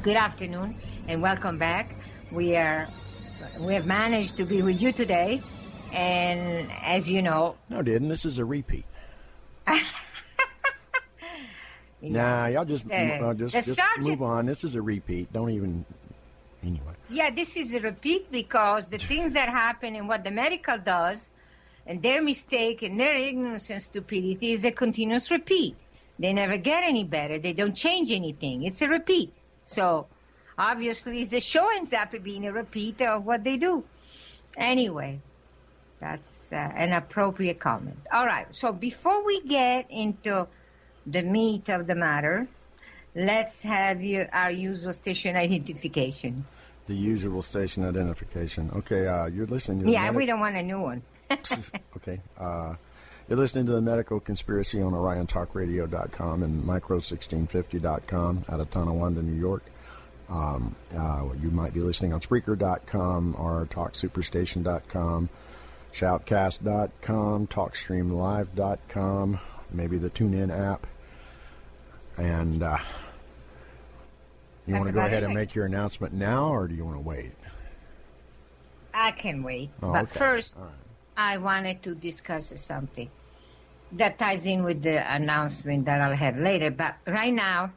Good afternoon and welcome back. We have managed to be with you today, and as you know, No, it didn't. This is a repeat. Nah, y'all just move on. This is a repeat. Don't even anyway. Yeah, this is a repeat because the things that happen and what the medical does, and their mistake and their ignorance and stupidity is a continuous repeat. They never get any better. They don't change anything. It's a repeat. So, obviously, the show ends up being a repeat of what they do. Anyway, that's an appropriate comment. All right, so before we get into the meat of the matter, let's have our usual station identification. The usual station identification. Okay, you're listening to the we don't want a new one. Okay, you're listening to the Medical Conspiracy on OrionTalkRadio.com and Micro1650.com out of Tonawanda, New York. You might be listening on Spreaker.com or TalkSuperstation.com, Shoutcast.com, TalkStreamLive.com, maybe the TuneIn app. And you want to go ahead and make your announcement now, or do you want to wait? I can wait. But okay. First, all right. I wanted to discuss something that ties in with the announcement that I'll have later. But right now,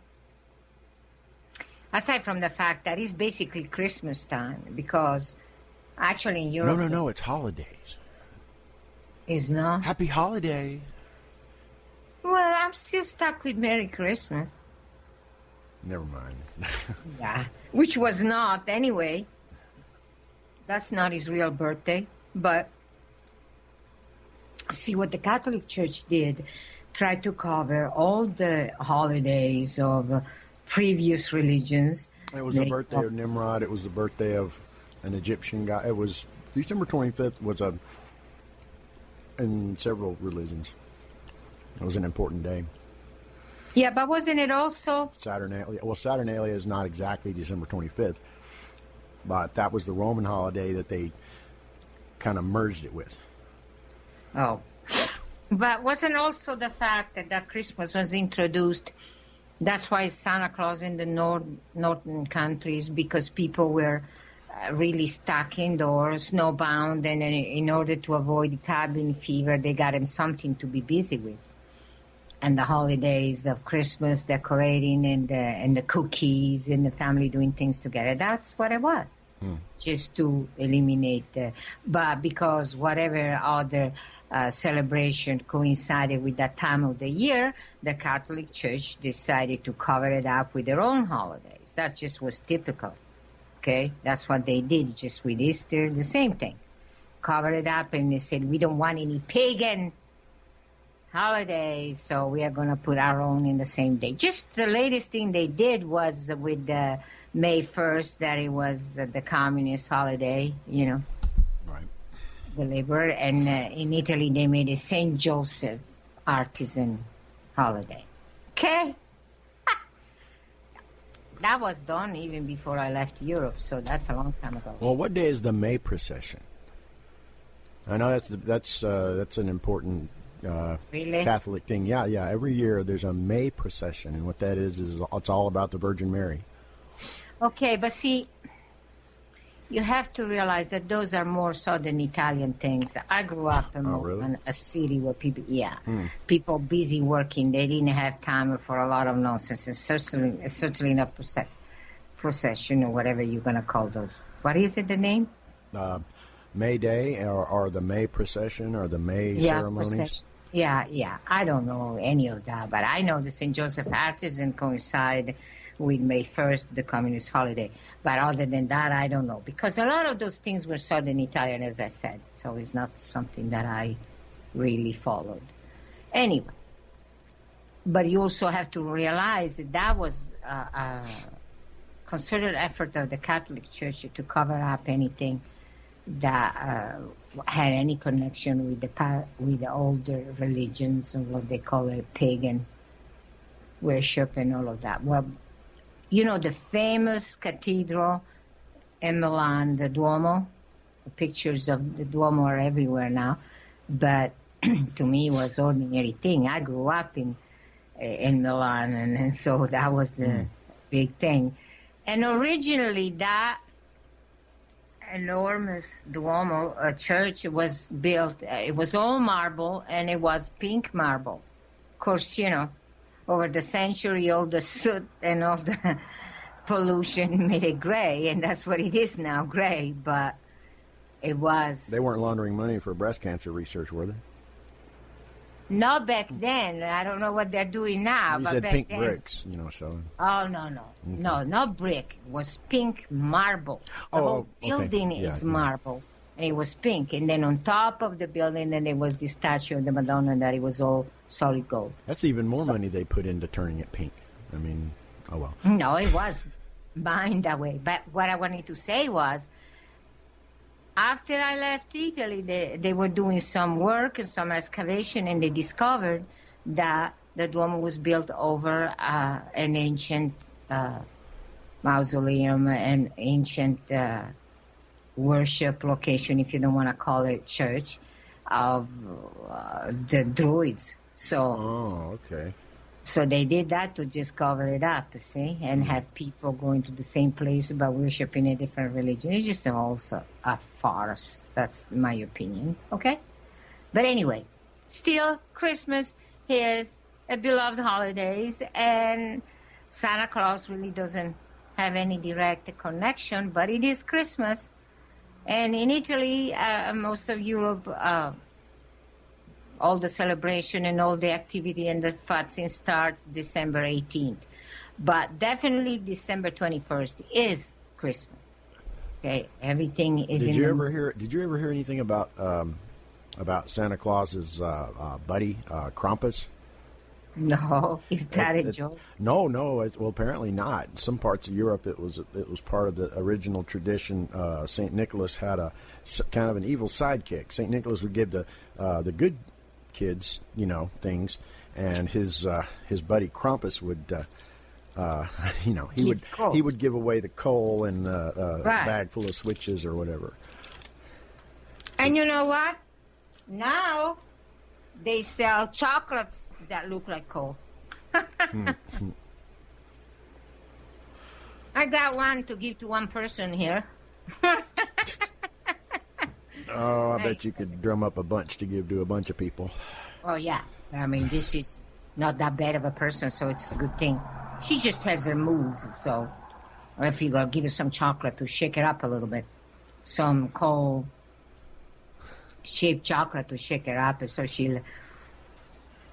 aside from the fact that it's basically Christmas time, because actually in Europe... No, it's holidays. Is not? Happy holiday. Well, I'm still stuck with Merry Christmas. Never mind. Yeah, which was not anyway. That's not his real birthday, but... See what the Catholic Church did, try to cover all the holidays of previous religions. It was the birthday of Nimrod. It was the birthday of an Egyptian guy. It was December 25th was in several religions. It was an important day. Yeah, but wasn't it also... Saturnalia. Well, Saturnalia is not exactly December 25th, but that was the Roman holiday that they kind of merged it with. Oh, but wasn't also the fact that Christmas was introduced, that's why Santa Claus in the northern countries, because people were really stuck indoors, snowbound, and in order to avoid cabin fever, they got him something to be busy with. And the holidays of Christmas, decorating, and the cookies, and the family doing things together, that's what it was. Just to eliminate but because whatever other celebration coincided with that time of the year, the Catholic Church decided to cover it up with their own holidays. That just was typical. Okay, that's what they did. Just with Easter, the same thing. Cover it up, and they said, we don't want any pagan holidays, so we are going to put our own in the same day. Just the latest thing they did was with May 1st, that it was the communist holiday, right. The labor, and in Italy they made a St. Joseph artisan holiday. Okay? That was done even before I left Europe, so that's a long time ago. Well, what day is the May procession? I know that's an important really? Catholic thing. Yeah. Every year there's a May procession, and what that is it's all about the Virgin Mary. Okay, but see, you have to realize that those are more southern Italian things. I grew up in a city where people busy working. They didn't have time for a lot of nonsense. And certainly not procession or whatever you're going to call those. What is it, the name? May Day or the May procession or the May ceremonies. Procession. Yeah. I don't know any of that, but I know the St. Joseph Artisan coincide with May 1st, the communist holiday. But other than that, I don't know. Because a lot of those things were southern Italian, as I said. So it's not something that I really followed. Anyway. But you also have to realize that was a concerted effort of the Catholic Church to cover up anything that had any connection with the older religions, or what they call it, pagan worship and all of that. Well, the famous cathedral in Milan, the Duomo, the pictures of the Duomo are everywhere now, but to me it was ordinary thing. I grew up in Milan, and so that was the big thing. And originally, that enormous Duomo church was built, it was all marble, and it was pink marble. Of course, over the century, all the soot and all the pollution made it gray, and that's what it is now, gray, but it was... They weren't laundering money for breast cancer research, were they? Not back then. I don't know what they're doing now. You but said back pink then, bricks, so... Oh, no. Okay. No, not brick. It was pink marble. The whole building is marble. And it was pink. And then on top of the building, then there was the statue of the Madonna that it was all solid gold. That's even more money they put into turning it pink. I mean, oh well. No, it was mined that way. But what I wanted to say was, after I left Italy, they were doing some work and some excavation, and they discovered that the Duomo was built over an ancient mausoleum, an ancient worship location, if you don't want to call it church, of the Druids. Oh, okay. So they did that to just cover it up, see, and have people going to the same place but worshiping a different religion. It's just also a farce. That's my opinion, okay? But anyway, still, Christmas is a beloved holiday, and Santa Claus really doesn't have any direct connection, but it is Christmas. And in Italy, most of Europe, all the celebration and all the activity and the futzing starts December 18th. But definitely December 21st is Christmas. Okay, everything is Did you ever hear anything about Santa Claus's buddy, Krampus? No, is that a joke? No. Well, apparently not. In some parts of Europe, it was part of the original tradition. Saint Nicholas had a kind of an evil sidekick. Saint Nicholas would give the good kids, things, and his buddy Krampus would, he would give away the coal and a bag full of switches or whatever. And you know what? Now they sell chocolates that look like coal. I got one to give to one person here. Oh, I bet you could drum up a bunch to give to a bunch of people. Oh, yeah. I mean, this is not that bad of a person, so it's a good thing. She just has her moods, so I figure I'll give her some chocolate to shake it up a little bit. Some coal-shaped chocolate to shake her up, so she'll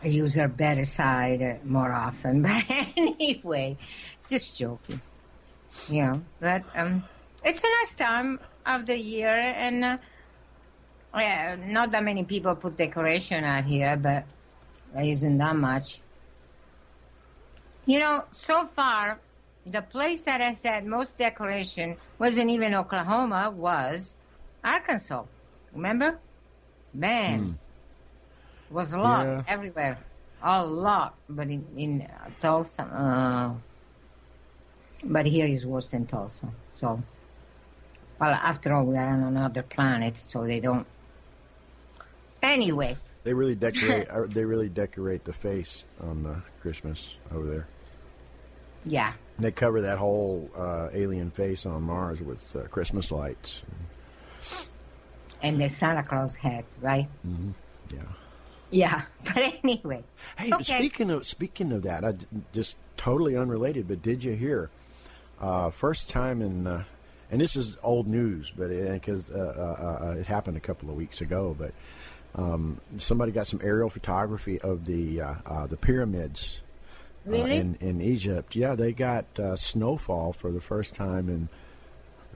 use her better side more often. But anyway, just joking. But it's a nice time of the year, and not that many people put decoration out here, but there isn't that much. So far, the place that has had most decoration wasn't even Oklahoma, was Arkansas. Remember? Man, it was a lot everywhere. A lot. But in Tulsa, but here is worse than Tulsa. So, well, after all, we are on another planet, so they don't. Anyway. They really decorate. They really decorate the face on Christmas over there. Yeah. They cover that whole alien face on Mars with Christmas lights. And the Santa Claus hat, right? Mm-hmm. Yeah. Yeah. But anyway. Hey, okay. Speaking of that, I just totally unrelated. But did you hear? First time in, and this is old news, but because it happened a couple of weeks ago, but. Somebody got some aerial photography of the pyramids in Egypt. Yeah, they got snowfall for the first time in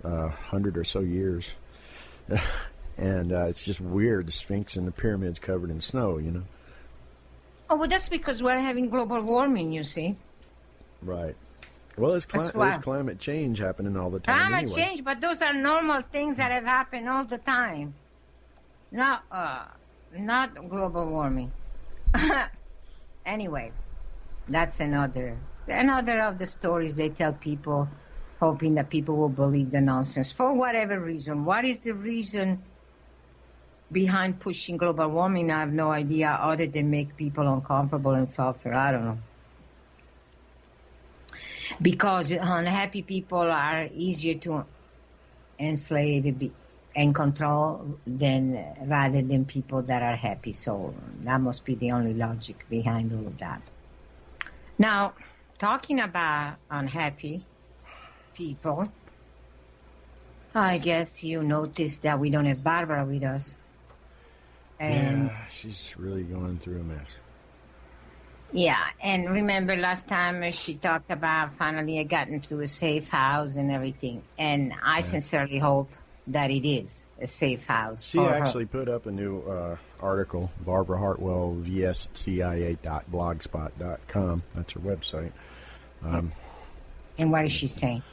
100 or so years, and it's just weird. The Sphinx and the pyramids covered in snow. Oh, well, that's because we're having global warming. You see. Right. Well, there's climate change happening all the time. Climate change, but those are normal things that have happened all the time. Not global warming. Anyway, that's another of the stories they tell people, hoping that people will believe the nonsense for whatever reason. What is the reason behind pushing global warming? I have no idea, other than make people uncomfortable and suffer. I don't know. Because unhappy people are easier to enslave and control rather than people that are happy. So that must be the only logic behind all of that. Now, talking about unhappy people, I guess you noticed that we don't have Barbara with us. And yeah, she's really going through a mess. yeah, and remember last time she talked about finally I got into a safe house and everything. And I sincerely hope that it is a safe house. She actually put up a new article, Barbara Hartwell, vscia.blogspot.com. That's her website. And what is she saying?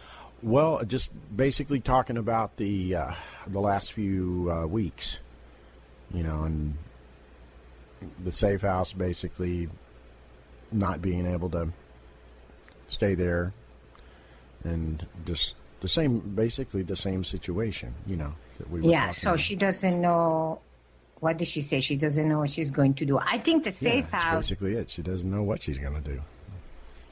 Well, just basically talking about the last few weeks, and the safe house basically not being able to stay there, and just basically the same situation, that we were talking so about. she doesn't know. What did she say? She doesn't know what she's going to do. I think the safe that's house. basically it. She doesn't know what she's going to do.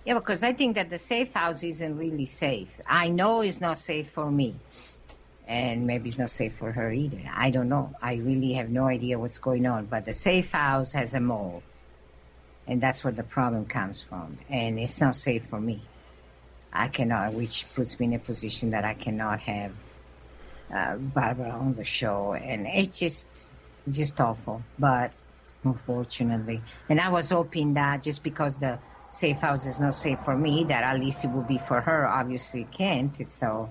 Yeah, because I think that the safe house isn't really safe. I know it's not safe for me. And maybe it's not safe for her either. I don't know. I really have no idea what's going on. But the safe house has a mole. And that's where the problem comes from. And it's not safe for me. I cannot, which puts me in a position that I cannot have Barbara on the show. And it's just awful. But unfortunately. And I was hoping that just because the safe house is not safe for me, that at least it will be for her. Obviously it can't. So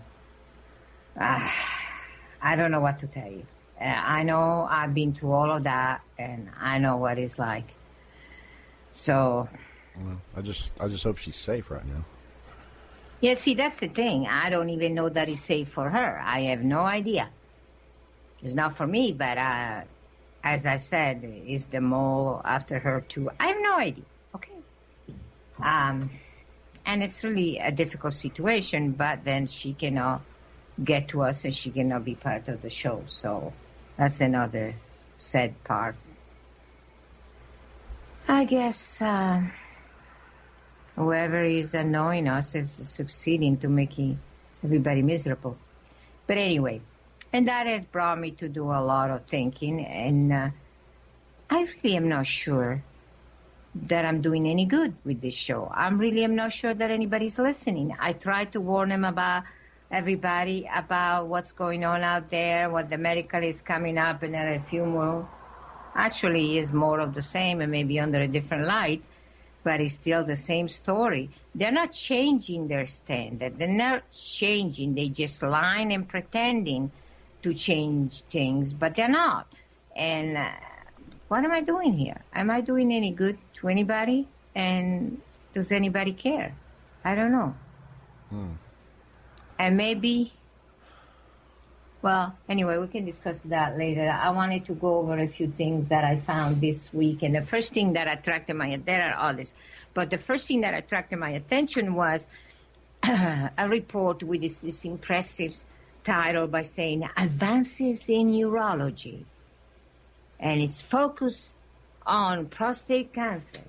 I don't know what to tell you. I know I've been through all of that, and I know what it's like. So Well, I just hope she's safe right now. yeah, see, that's the thing. I don't even know that it's safe for her. I have no idea. It's not for me, but as I said, is the mole after her too? I have no idea. Okay. And it's really a difficult situation, but then she cannot get to us and she cannot be part of the show. So that's another sad part. I guess whoever is annoying us is succeeding to making everybody miserable. But anyway, and that has brought me to do a lot of thinking, and I really am not sure that I'm doing any good with this show. I really am not sure that anybody's listening. I try to warn them about everybody about what's going on out there, what the medical is coming up, and then a few more. Actually, is more of the same and maybe under a different light, but it's still the same story. They're not changing their standard. They're not changing. They just lying and pretending to change things, but they're not. And what am I doing here? Am I doing any good to anybody? And does anybody care? I don't know. And maybe, well, anyway, we can discuss that later. I wanted to go over a few things that I found this week. And the first thing that attracted there are others, but the first thing that attracted my attention was a report with this impressive title by saying Advances in Neurology. And it's focused on prostate cancer.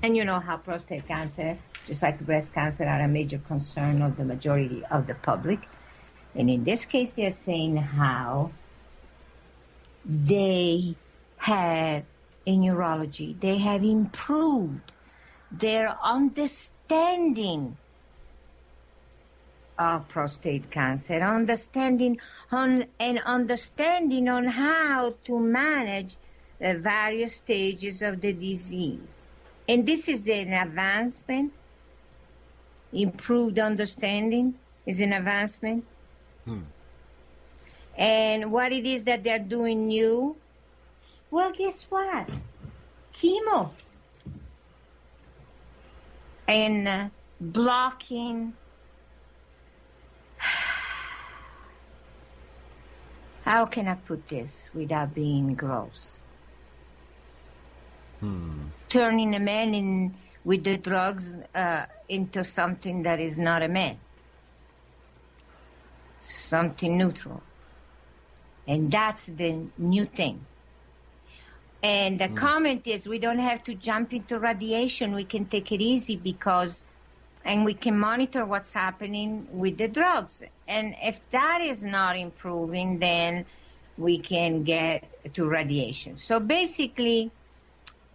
And you know how prostate cancer, just like breast cancer, are a major concern of the majority of the public. And in this case, they're saying how they have, in neurology, they have improved their understanding of prostate cancer, understanding on how to manage the various stages of the disease. And this is an advancement. Improved understanding is an advancement. And what it is that they're doing new, well, guess what? Chemo. And blocking. How can I put this without being gross? Turning a man with the drugs into something that is not a man. Something neutral. And that's the new thing. And the comment is we don't have to jump into radiation. We can take it easy because and we can monitor what's happening with the drugs. And if that is not improving, then we can get to radiation. So basically,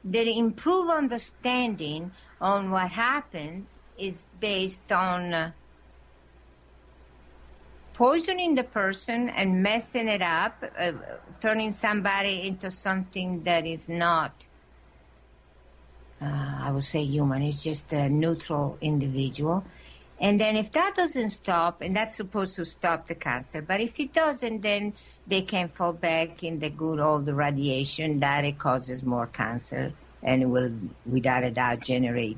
the improved understanding on what happens is based on poisoning the person and messing it up, turning somebody into something that is not, I would say, human. It's just a neutral individual. And then if that doesn't stop, and that's supposed to stop the cancer, but if it doesn't, then they can fall back in the good old radiation that it causes more cancer and will, without a doubt, generate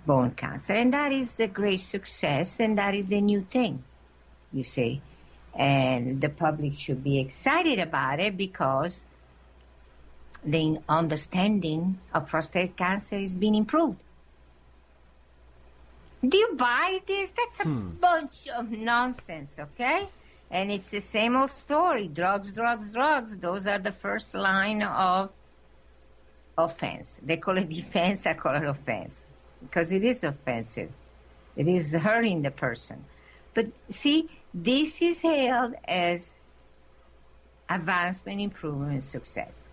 bone cancer. And that is a great success, and that is a new thing, you see. And the public should be excited about it because the understanding of prostate cancer is being improved. Do you buy this? That's a bunch of nonsense, okay? And it's the same old story. Drugs, drugs, drugs. Those are the first line of offense. They call it defense, I call it offense. Because it is offensive. It is hurting the person. But see, this is hailed as advancement, improvement, and success.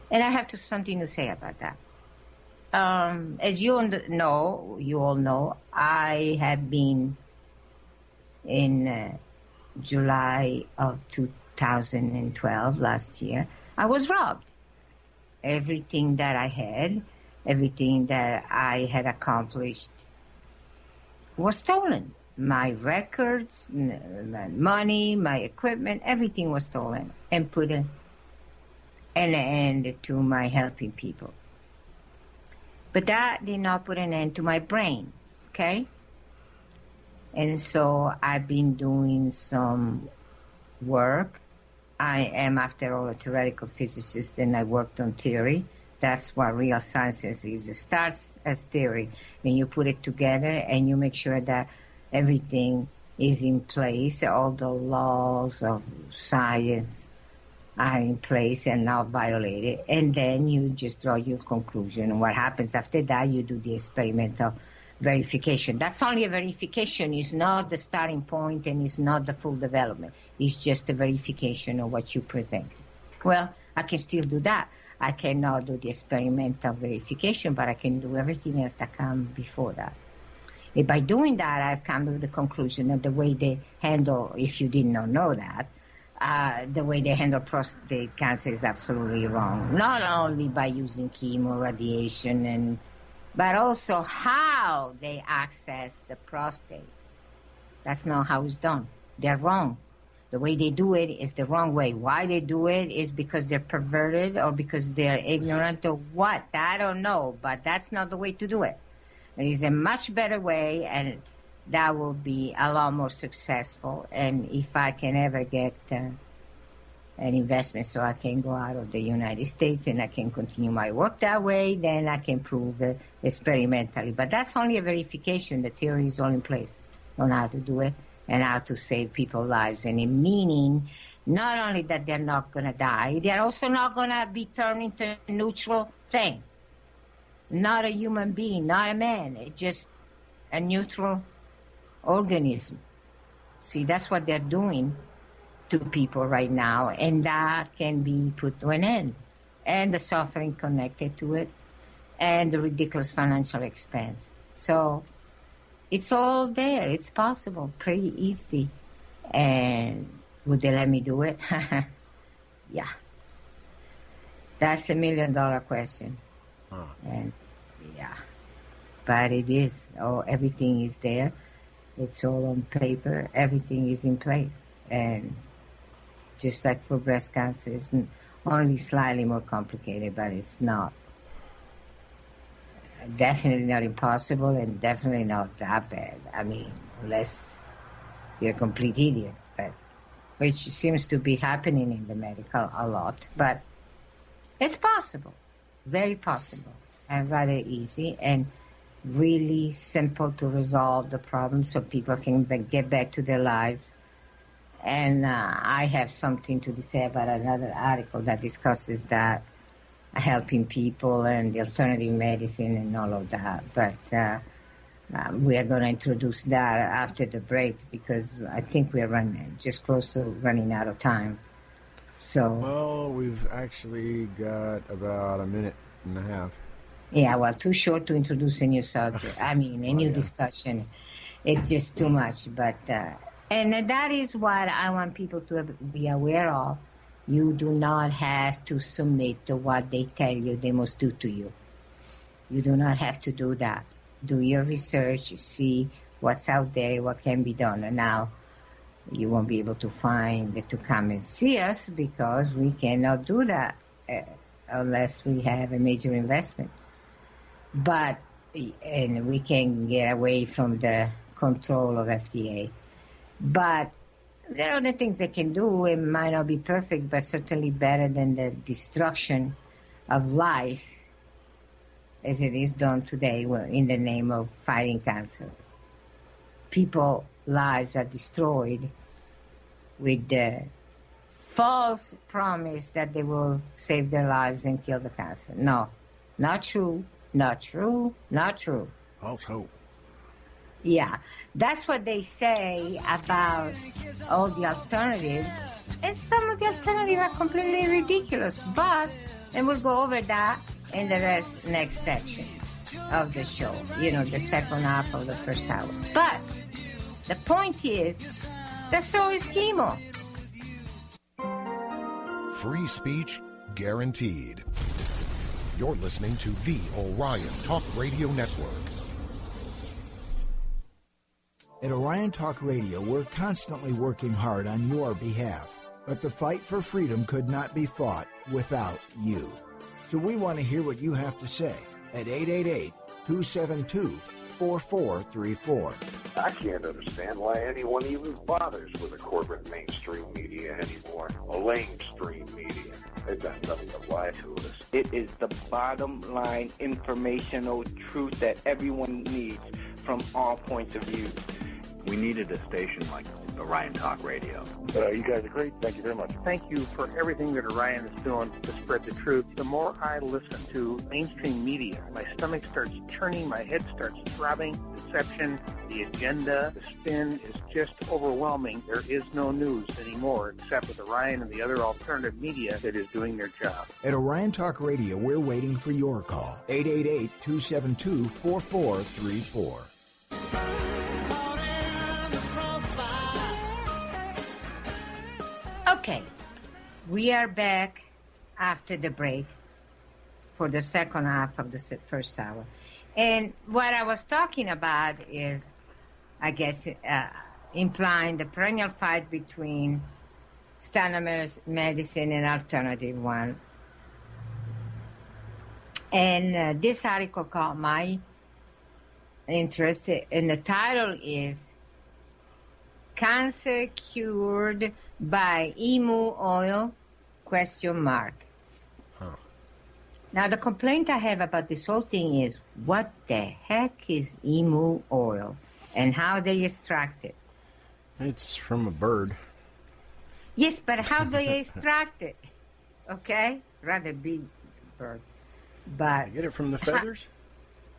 And I have something to say about that. As you all know, I have been in July of 2012, last year, I was robbed. Everything that I had, everything that I had accomplished was stolen. My records, my money, my equipment, everything was stolen and put an end to my helping people. But that did not put an end to my brain, okay? And so I've been doing some work. I am, after all, a theoretical physicist, and I worked on theory. That's what real science is. It starts as theory, and you put it together, and you make sure that everything is in place, all the laws of science are in place and not violated, and then you just draw your conclusion. And what happens after that, you do the experimental verification. That's only a verification. It's not the starting point, and it's not the full development. It's just a verification of what you present. Well, I can still do that. I cannot do the experimental verification, but I can do everything else that comes before that. And by doing that, I've come to the conclusion that the way they handle, if you did not know that, the way they handle prostate cancer is absolutely wrong. Not only by using chemo, radiation, but also how they access the prostate. That's not how it's done. They're wrong. The way they do it is the wrong way. Why they do it is because they're perverted or because they're ignorant or what. I don't know, but that's not the way to do it. There is a much better way, and that will be a lot more successful. And if I can ever get an investment so I can go out of the United States and I can continue my work that way, then I can prove it experimentally. But that's only a verification. The theory is all in place on how to do it and how to save people's lives. And in meaning not only that they're not going to die, they're also not going to be turned into a neutral thing. Not a human being, not a man. It's just a neutral organism. See, that's what they're doing to people right now, and that can be put to an end. And the suffering connected to it, and the ridiculous financial expense. So it's all there. It's possible, pretty easy. And would they let me do it? Yeah. That's $1 million question. Huh. And yeah, but it is. Oh, everything is there. It's all on paper. Everything is in place. And just like for breast cancer, it's only slightly more complicated, but it's not. Definitely not impossible, and definitely not that bad. I mean, unless you're a complete idiot, but which seems to be happening in the medical a lot. But it's possible, very possible, and rather easy, and really simple to resolve the problem so people can get back to their lives. And I have something to say about another article that discusses that, helping people and the alternative medicine and all of that. But We are going to introduce that after the break because I think we are just close to running out of time. So, well, we've actually got about a minute and a half. Yeah, well, too short to introduce a new subject. I mean, a new discussion. It's just too much. But and that is what I want people to be aware of. You do not have to submit to what they tell you they must do to you. You do not have to do that. Do your research, see what's out there, what can be done. And now you won't be able to come and see us because we cannot do that unless we have a major investment. And we can get away from the control of FDA. But there are other things they can do. It might not be perfect, but certainly better than the destruction of life as it is done today in the name of fighting cancer. People's lives are destroyed with the false promise that they will save their lives and kill the cancer. No, not true, not true, not true. False hope. Yeah, that's what they say about all the alternatives. And some of the alternatives are completely ridiculous. And we'll go over that in the next section of the show, the second half of the first hour. But the point is that so is chemo. Free speech guaranteed. You're listening to the Orion Talk Radio Network. At Orion Talk Radio, we're constantly working hard on your behalf. But the fight for freedom could not be fought without you. So we want to hear what you have to say at 888-272-4434. I can't understand why anyone even bothers with the corporate mainstream media anymore. A lamestream media. They've got nothing to lie to us. It is the bottom line informational truth that everyone needs from all points of view. We needed a station like Orion Talk Radio. You guys are great. Thank you very much. Thank you for everything that Orion is doing to spread the truth. The more I listen to mainstream media, my stomach starts churning, my head starts throbbing. Deception, the agenda, the spin is just overwhelming. There is no news anymore except with Orion and the other alternative media that is doing their job. At Orion Talk Radio, we're waiting for your call. 888-272-4434. Okay, we are back after the break for the second half of the first hour. And what I was talking about is, I guess, implying the perennial fight between standard medicine and alternative one. And this article caught my interest, and the title is Cancer Cured by Emu Oil, ? Now, the complaint I have about this whole thing is, what the heck is emu oil and how they extract it? It's from a bird. Yes, but how do they extract it? Okay? Rather big bird. But You get it from the feathers?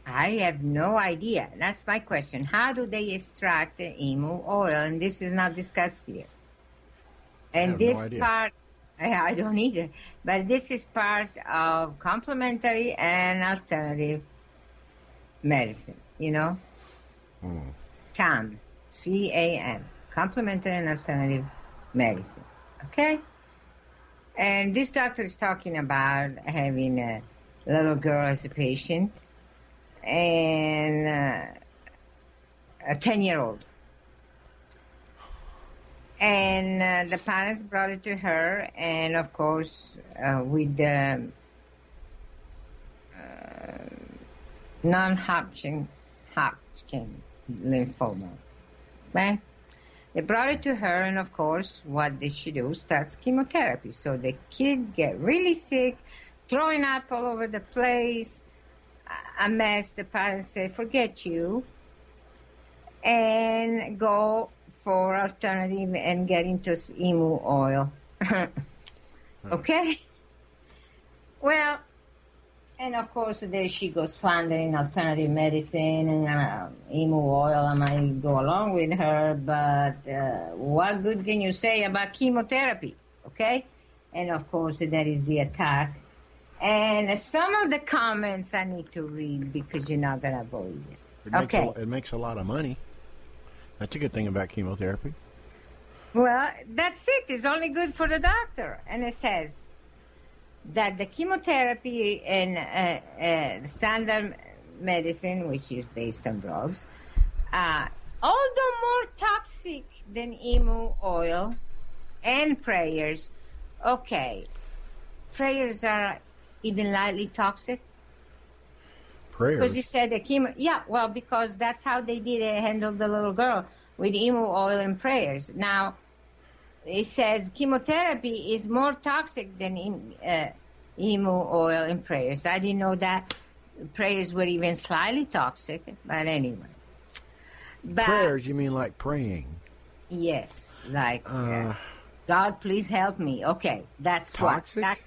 I have no idea. That's my question. How do they extract the emu oil? And this is not discussed here. And this part, I don't either. But this is part of complementary and alternative medicine, CAM, C-A-M, complementary and alternative medicine, okay? And this doctor is talking about having a little girl as a patient and a 10-year-old. And the parents brought it to her, and of course, with the non-Hodgkin lymphoma. Right? They brought it to her, and of course, what did she do? Starts chemotherapy. So the kid get really sick, throwing up all over the place, a mess. The parents say, forget you, and go for alternative and get into emu oil. Okay? Well, And of course, there she goes slandering alternative medicine and emu oil. I might go along with her, but what good can you say about chemotherapy? Okay? And of course, there is the attack. And some of the comments I need to read because you're not going to believe it. It makes a lot of money. That's a good thing about chemotherapy. Well, that's it. It's only good for the doctor. And it says that the chemotherapy and standard medicine, which is based on drugs, although more toxic than emu oil and prayers. Okay, prayers are even lightly toxic. Prayers? Because he said the chemo. Yeah, well, because that's how they did handle the little girl with emu oil and prayers. Now, it says chemotherapy is more toxic than emu oil and prayers. I didn't know that prayers were even slightly toxic, but anyway. But, prayers, you mean like praying? Yes, like God, please help me. Okay, that's toxic?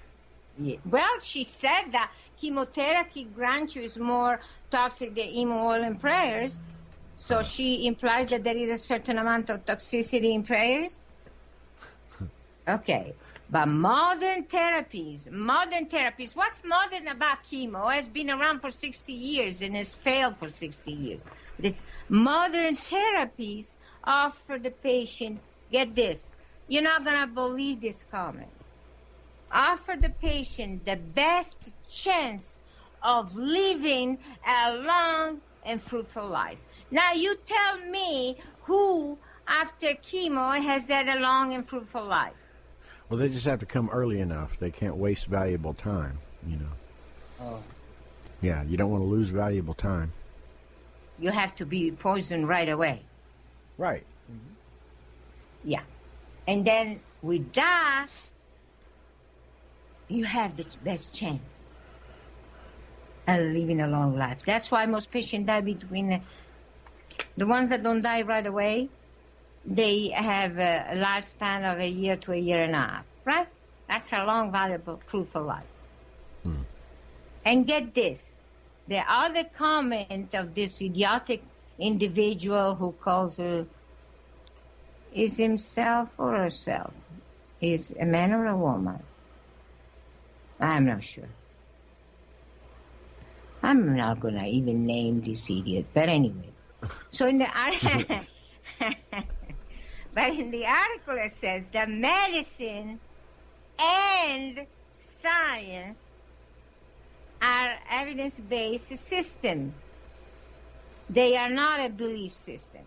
Yeah. Well, she said that chemotherapy grants you is more toxic than emu oil and prayers. So she implies that there is a certain amount of toxicity in prayers. Okay, but modern therapies, what's modern about chemo? Has been around for 60 years and has failed for 60 years. This modern therapies offer the patient, get this, you're not going to believe this comment, offer the patient the best chance of living a long and fruitful life. Now you tell me who after chemo has had a long and fruitful life. Well, they just have to come early enough. They can't waste valuable time, you know. Oh. Yeah, you don't want to lose valuable time. You have to be poisoned right away. Right. Mm-hmm. Yeah. And then with that, you have the best chance of living a long life. That's why most patients die between the ones that don't die right away. They have a lifespan of a year to a year and a half, right? That's a long, valuable, fruitful life. And get this. The other comment of this idiotic individual who calls her is himself or herself, is a man or a woman. I'm not sure. I'm not going to even name this idiot, but anyway. So in the but in the article it says that medicine and science are evidence-based system. They are not a belief system.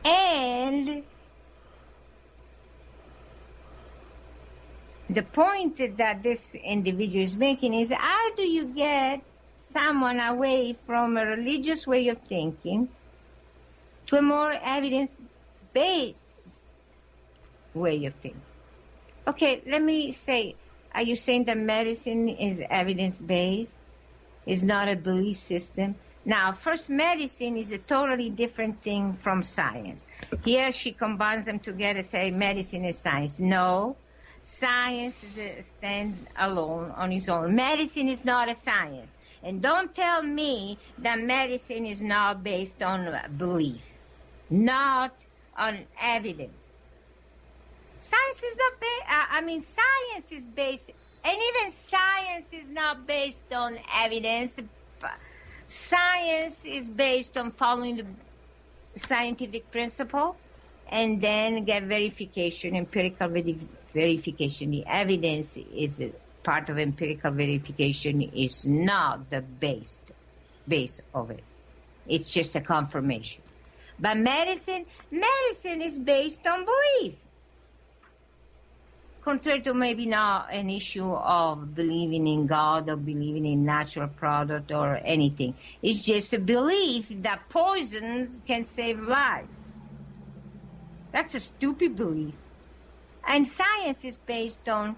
And the point that this individual is making is, how do you get someone away from a religious way of thinking to a more evidence-based way of thinking? Okay, let me say, are you saying that medicine is evidence-based, is not a belief system? Now, first, medicine is a totally different thing from science. Here she combines them together, say medicine is science. No, science is a stand-alone on its own. Medicine is not a science. And don't tell me that medicine is not based on belief, not on evidence. Science is not based, science is based, and even science is not based on evidence. Science is based on following the scientific principle and then get verification, empirical verification. The evidence is part of empirical verification is not the base of it. It's just a confirmation. But medicine is based on belief. Contrary to maybe not an issue of believing in God or believing in natural product or anything. It's just a belief that poisons can save lives. That's a stupid belief. And science is based on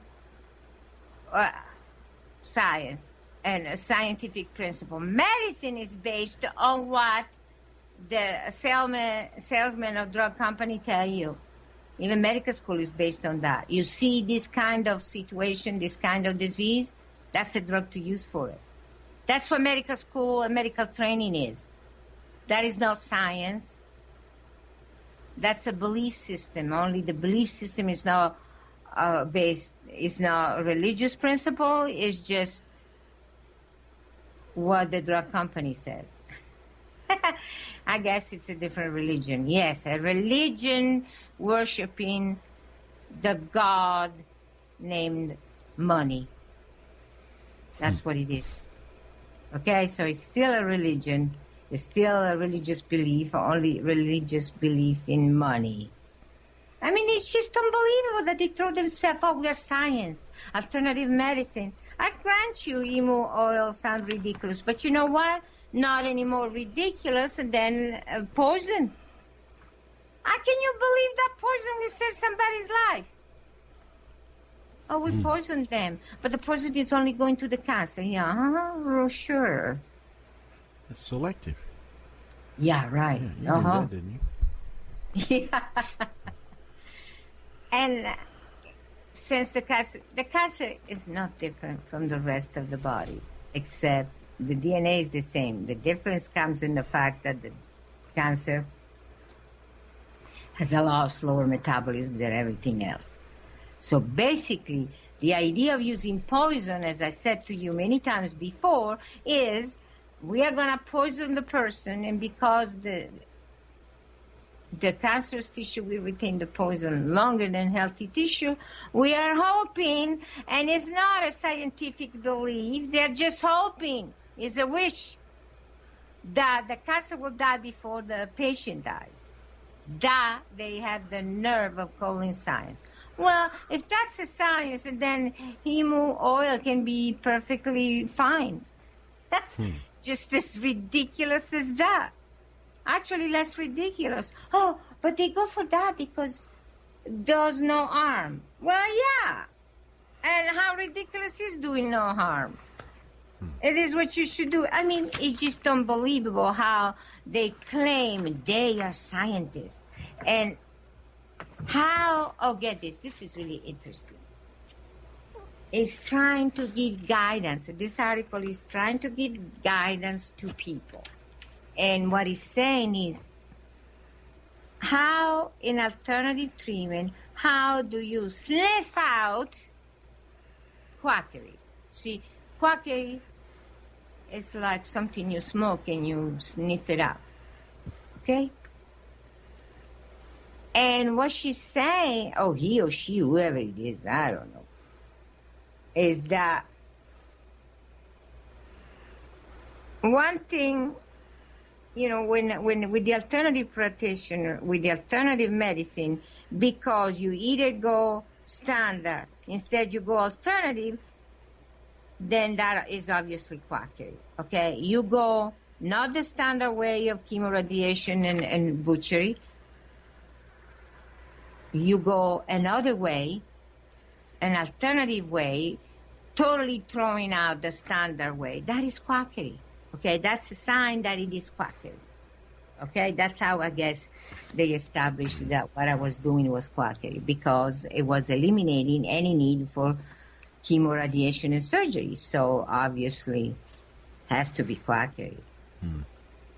science and a scientific principle. Medicine is based on what the salesman or drug company tell you. Even medical school is based on that. You see this kind of situation, this kind of disease, that's a drug to use for it. That's what medical school and medical training is. That is not science. That's a belief system. Only the belief system is not is not a religious principle. It's just what the drug company says. I guess it's a different religion. Yes, a religion worshiping the God named money. That's what it is. Okay, so it's still a religion. It's still a religious belief, only religious belief in money. I mean, it's just unbelievable that they throw themselves, oh, we are science, alternative medicine. I grant you emu oil sounds ridiculous, but you know what? Not any more ridiculous than poison. How can you believe that poison will save somebody's life? Oh, we poisoned them, but the poison is only going to the cancer. Yeah, sure. It's selective. Yeah, right. Yeah, you did that, didn't you? Yeah. And since the cancer is not different from the rest of the body, except the DNA is the same. The difference comes in the fact that the cancer has a lot slower metabolism than everything else. So basically, the idea of using poison, as I said to you many times before, is we are going to poison the person, and because the cancerous tissue will retain the poison longer than healthy tissue, we are hoping, and it's not a scientific belief, they're just hoping, it's a wish, that the cancer will die before the patient dies. That they have the nerve of calling science. Well, if that's a science, then emu oil can be perfectly fine. Just as ridiculous as that. Actually, less ridiculous. Oh, but they go for that because does no harm. Well, yeah. And how ridiculous is doing no harm? It is what you should do. I mean, it's just unbelievable how they claim they are scientists. And how, oh, get this. This is really interesting. It's trying to give guidance. This article is trying to give guidance to people. And what it's saying is, how in alternative treatment, how do you sniff out quackery? See, quackery is like something you smoke and you sniff it out. Okay? And what she's saying, oh, he or she, whoever it is, I don't know, is that one thing, you know, when with the alternative practitioner, with the alternative medicine, because you either go standard, instead you go alternative, then that is obviously quackery, okay? You go not the standard way of chemoradiation and butchery. You go another way, an alternative way, totally throwing out the standard way. That is quackery, okay? That's a sign that it is quackery, okay? That's how I guess they established that what I was doing was quackery, because it was eliminating any need for chemoradiation and surgery. So obviously has to be quackery.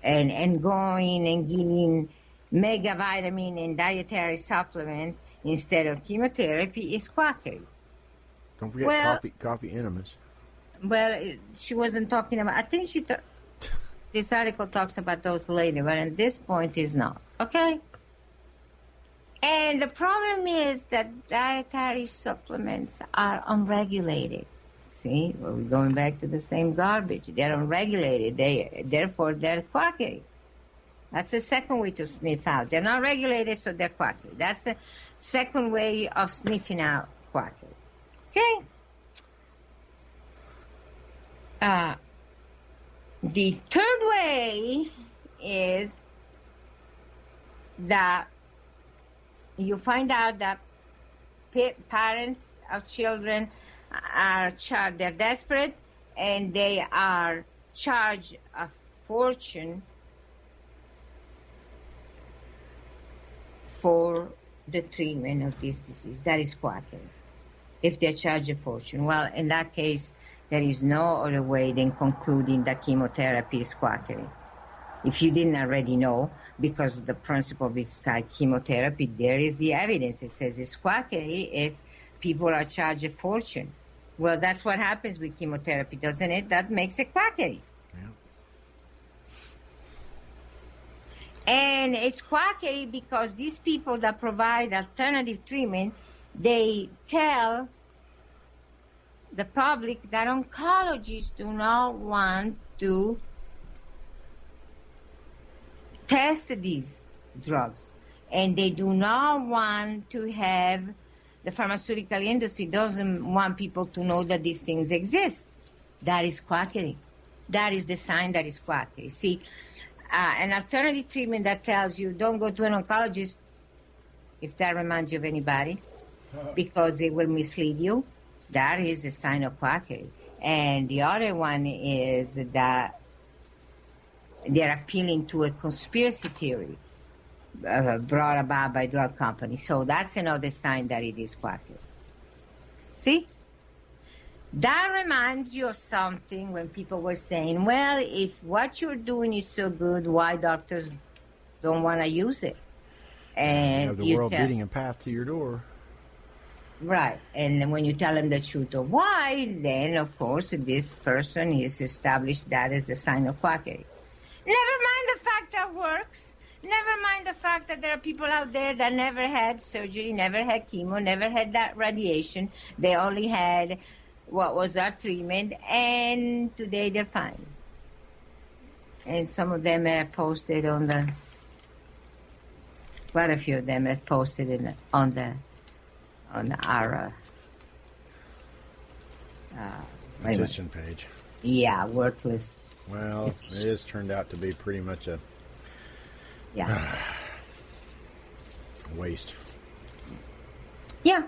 And going and giving mega vitamin and dietary supplement instead of chemotherapy is quackery. Don't forget coffee enemas. Well, she wasn't talking about, I think this article talks about those later, but at this point is not. Okay? And the problem is that dietary supplements are unregulated. See, well, we're going back to the same garbage. They're unregulated. Therefore, they're quackery. That's the second way to sniff out. They're not regulated, so they're quackery. That's the second way of sniffing out quackery. Okay? The third way is that you find out that parents of children are charged, they're desperate, and they are charged a fortune for the treatment of this disease. That is quackery. If they charge a fortune, well, in that case, there is no other way than concluding that chemotherapy is quackery. If you didn't already know, because the principle beside chemotherapy, there is the evidence. It says it's quackery if people are charged a fortune. Well, that's what happens with chemotherapy, doesn't it? That makes it quackery. And it's quackery because these people that provide alternative treatment, they tell the public that oncologists do not want to test these drugs. And they do not want to have, the pharmaceutical industry doesn't want people to know that these things exist. That is quackery. That is the sign that is quackery. See, an alternative treatment that tells you don't go to an oncologist, if that reminds you of anybody, because it will mislead you, that is a sign of quackery. And the other one is that they're appealing to a conspiracy theory brought about by drug companies. So that's another sign that it is quackery. See? That reminds you of something when people were saying, well, if what you're doing is so good, why doctors don't want to use it? And you have the world beating a path to your door. Right. And when you tell them the truth of why, then, of course, this person is established that as a sign of quackery. Never mind the fact that works. Never mind the fact that there are people out there that never had surgery, never had chemo, never had that radiation. They only had what was our treatment, and today they're fine. And some of them have posted on the, quite a few of them have posted on our petition page. Yeah, worthless. Well, it has turned out to be pretty much a waste. Yeah,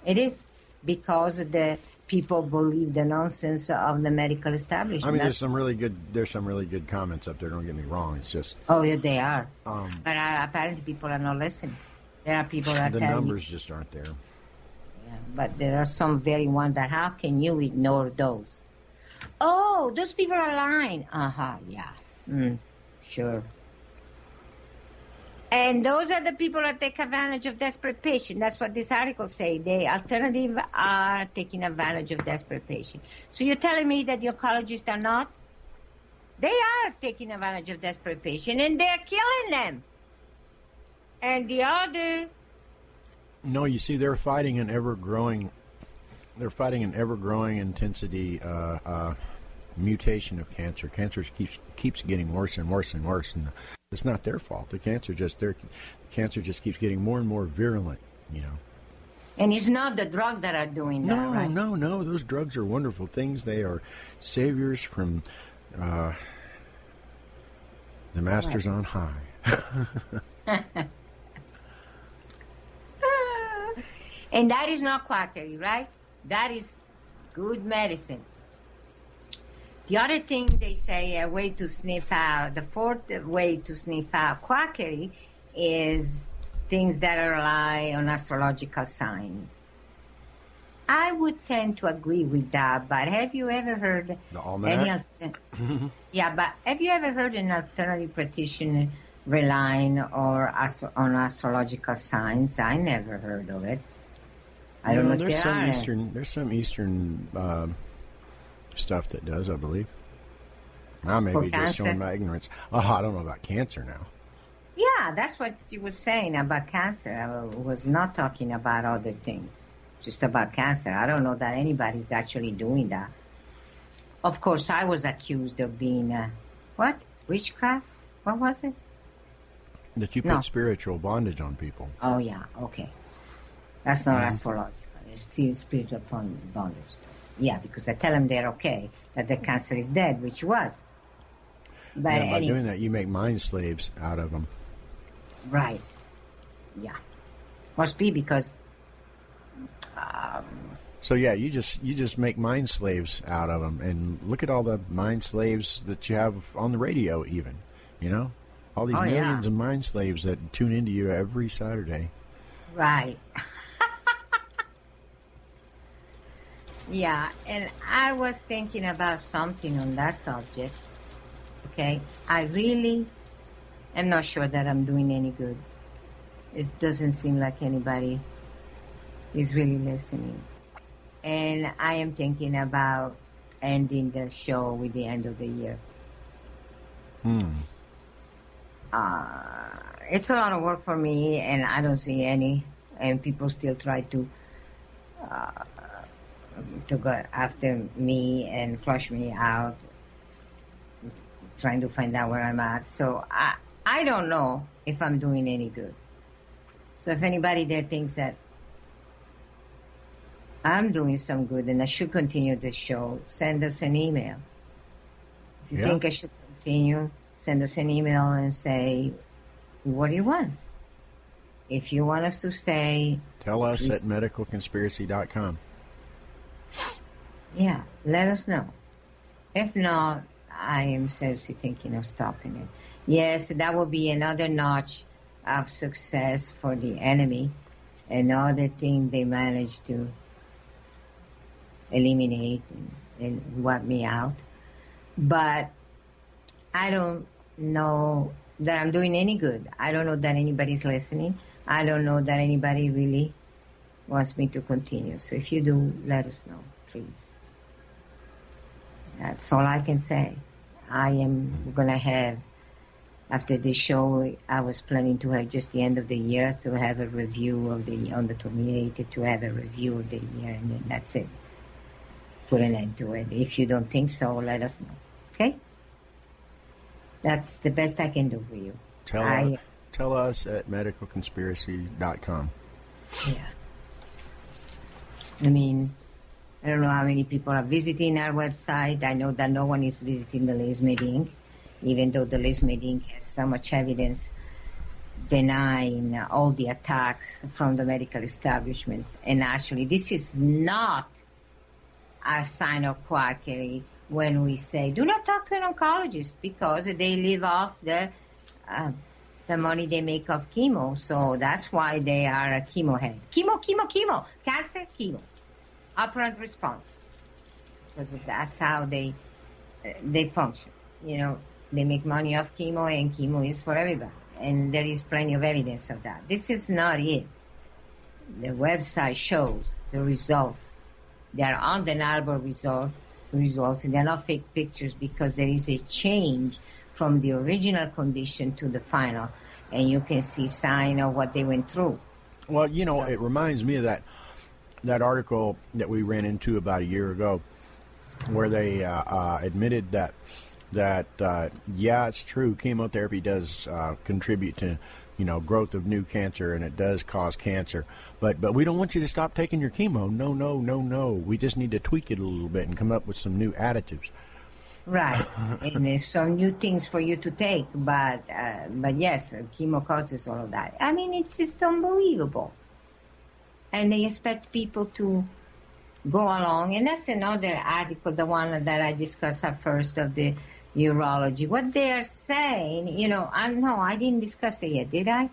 it is, because the people believe the nonsense of the medical establishment. I mean, there's some really good comments up there. Don't get me wrong. It's just yeah, they are. But apparently, people are not listening. There are people that the tell numbers just aren't there. Yeah, but there are some very ones that how can you ignore those? Oh, those people are lying. Yeah. Sure. And those are the people that take advantage of desperate patients. That's what this article say. The alternative are taking advantage of desperate patients. So you're telling me that the oncologists are not? They are taking advantage of desperate patients, and they're killing them. And the other... No, you see, they're fighting an ever-growing intensity mutation of cancer. Cancer keeps getting worse and worse and worse, and it's not their fault. The cancer just keeps getting more and more virulent, you know. And it's not the drugs that are doing that, right? No. Those drugs are wonderful things. They are saviors from the masters on high. And that is not quackery, right? That is good medicine. The other thing they say, a way to sniff out, the fourth way to sniff out quackery is things that rely on astrological signs. I would tend to agree with that, but have you ever heard the almanac? Yeah, but have you ever heard an alternative practitioner relying on astrological signs? I never heard of it. I don't know if there's some Eastern stuff that does, I believe. I may be just showing my ignorance. I don't know about cancer now. Yeah, that's what you were saying about cancer. I was not talking about other things, just about cancer. I don't know that anybody's actually doing that. Of course, I was accused of being, witchcraft? What was it? That you put spiritual bondage on people. Oh, yeah, okay. That's not astrological. It's still spiritual bondage. Yeah, because I tell them they're okay, that the cancer is dead, which was. But by doing that, you make mind slaves out of them. Right. Yeah. Must be because... So, yeah, you just make mind slaves out of them. And look at all the mind slaves that you have on the radio even, you know? All these millions of mind slaves that tune into you every Saturday. Right. Yeah, and I was thinking about something on that subject. Okay, I really am not sure that I'm doing any good. It doesn't seem like anybody is really listening. And I am thinking about ending the show with the end of the year. It's a lot of work for me, and I don't see any. And people still try to go after me and flush me out, trying to find out where I'm at. So I don't know if I'm doing any good. So if anybody there thinks that I'm doing some good and I should continue the show, send us an email. If you think I should continue, send us an email and say, what do you want? If you want us to stay... Tell us at medicalconspiracy.com. Yeah, let us know. If not, I am seriously thinking of stopping it. Yes, that will be another notch of success for the enemy. Another thing they managed to eliminate and wipe me out. But I don't know that I'm doing any good. I don't know that anybody's listening. I don't know that anybody really wants me to continue. So if you do, let us know, please. That's all I can say. I am going to have, after this show, I was planning to have just the end of the year to have a review of on the 28th, to have a review of the year, and then that's it. Put an end to it. If you don't think so, let us know. Okay? That's the best I can do for you. Tell us at medicalconspiracy.com. Yeah. I mean, I don't know how many people are visiting our website. I know that no one is visiting the Liz Meeting, even though the Liz Meeting has so much evidence denying all the attacks from the medical establishment. And actually, this is not a sign of quackery when we say, do not talk to an oncologist, because they live off the money they make off chemo. So that's why they are a chemo head. Chemo. Cancer, chemo. Upfront response. Because that's how they function. You know, they make money off chemo, and chemo is for everybody. And there is plenty of evidence of that. This is not it. The website shows the results. They are undeniable results, and they're not fake pictures, because there is a change from the original condition to the final, and you can see sign of what they went through. Well, you know, it reminds me of that article that we ran into about a year ago, where they admitted that yeah, it's true, chemotherapy does contribute to, you know, growth of new cancer, and it does cause cancer. But we don't want you to stop taking your chemo. No. We just need to tweak it a little bit and come up with some new additives. Right. And there's some new things for you to take. But yes, chemo causes all of that. I mean, it's just unbelievable. And they expect people to go along. And that's another article, the one that I discussed at first, of the urology. What they are saying, you know, I didn't discuss it yet, did I?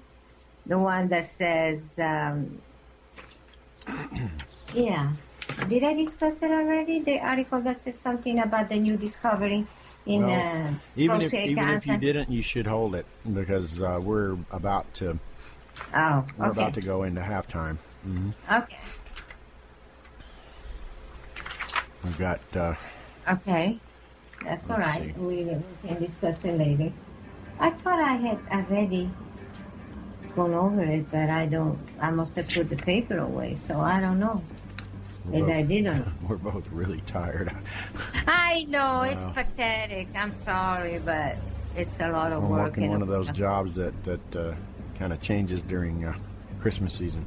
The one that says, yeah. Did I discuss it already? The article that says something about the new discovery in prostate cancer? If you didn't, you should hold it, because we're about to. Oh, okay. We're about to go into halftime. Mm-hmm. Okay. We've got. Okay. That's all right. We can discuss it later. I thought I had already gone over it, but I don't. I must have put the paper away, so I don't know if I did or not. We're both really tired. I know, it's pathetic. I'm sorry, but it's a lot of work. I'm working one of those jobs that kind of changes during Christmas season.